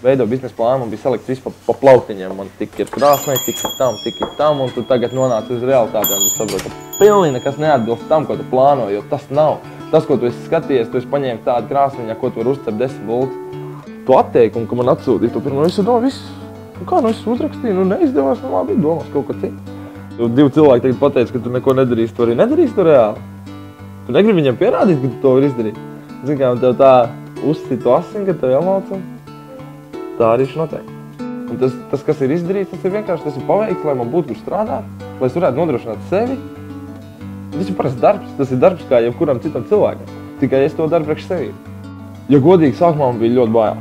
veidoju biznesa plānu, man bija salikts viss pa plauktiņiem. Man tik ir krāsnē, tik ir tam, un tu tagad nonāc uz realitāti, un tu saproti, ka pilnīgi nekas neatbilst tam, ko tu plāno, jo tas nav. Tas, ko tu esi skatījies, tu esi paņēmis tādu krāsniņā, ko tu vari uzcept 10 voltus. Tu atteiki, un ka man atsūtīja, tu pirmo visu viss. Un kā, es uzrakstīju, neizdevās, labi, domās kaut ko citu. Divi cilvēki tagad pateica, ka tu neko nedarīsi, tu arī nedarīsi to reāli. Tu negribi viņam pierādīt, ka tu to vari izdarīt. Zini, kā, un tev tā uzcīt to asini, ka tev jāmauc, tā arī notiek. Un tas, kas ir izdarīts, tas ir vienkārši, tas ir paveikts, lai man būtu kur strādāt, lai es varētu nodrošināt sevi. Tas ir parasts darbs, tas ir darbs kā jebkuram citam cilvēkam. Tikai es to daru priekš sevi. Ja godīgi, sākumā man bija ļoti bail.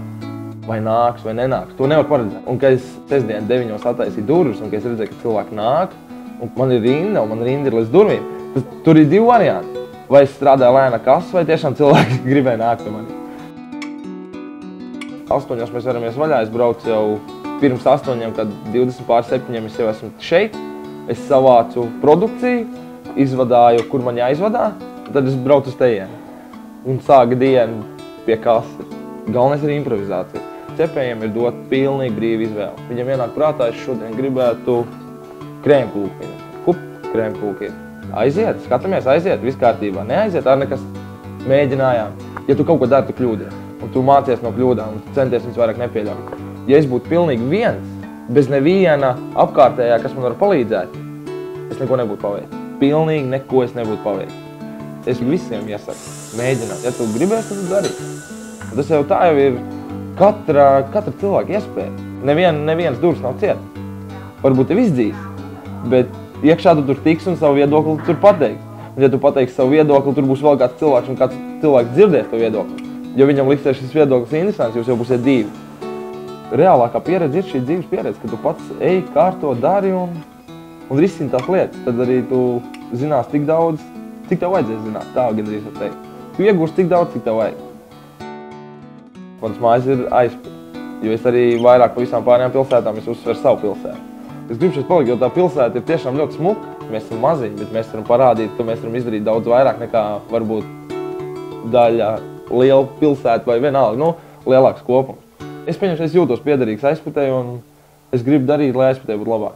Vai nāks, vai nenāks, to nevar paredzēt. Un kad es sestdien 9 attaisīju durvis, un kad es redzēju, ka cilvēki nāk, un man ir rinda, un man rinda ir līdz durvīm, tad tur ir 2 varianti. Vai es strādāju lēna kasu, vai tiešām cilvēki gribēja nākt pie mani. 8 mēs veramies vaļā, es braucu jau pirms 8, kad 20 pār 7 es jau esmu šeit. Es savācu produkciju, izvadāju, kur man jāizvadā, tad es braucu uz tejienu. Un sāka dienu pie kases. Galvenais ir improvizācija. Cepējiem ir dot pilnīgi brīvu izvēli. Viņam ienāk prātā, es šodien gribētu krēmkūki. Krēmkūki. Aiziet, skatāmies, aiziet, viss kārtībā. Neaiziet, ar nekas mēģinājām. Ja tu kaut ko dari, tu kļūdies. Un tu mācies no kļūdām, un tu centies viņus vairāk nepieļaut. Ja es būtu pilnīgi viens, bez neviena apkārtējā, kas man var palīdzēt, es neko nebūtu paveicis. Pilnīgi neko es nebūtu paveicis. Es visiem iesaku, mēģināt. Ja tu gribēsi, tad tu darīsi. Un tas jau tā jau ir katra cilvēka iespēja. Nevienas durvis nav cieta. Varbūt tev izdzīs, bet iekšā tu tur tiks un savu viedokli tur pateiksi. Un ja tu pateiksi savu viedokli, tur būs vēl kāds cilvēks un kāds cilvēks dzirdēs to viedokli. Ja viņam liksies šis viedoklis interesants, jūs jau būsiet divi. Reālākā pieredze ir šī dzīves pieredze, ka tu pats ej, kārto, dari un risini tās lietas. Tad arī tu zinās tik daudz, cik tev vajadzēs zināt, tā gandrīz var teikt. Tu iegūsi tik daudz, cik tev vajag. Mans mājas ir aizpildi, jo es arī vairāk pa visām pārējām pilsētām uzsveru savu pilsētu. Es gribu šeit palikt, jo tā pilsēta ir tiešām ļoti smuka. Mēs esam maziņi, bet mēs varam parādīt, ka mēs varam izdarīt daudz vairāk nekā varbūt daļa liela pilsēta vai vienalga, lielāks kopums. Es pieņemšu, es jūtos piederīgs Aizputei un es gribu darīt, lai Aizputei būtu labāk.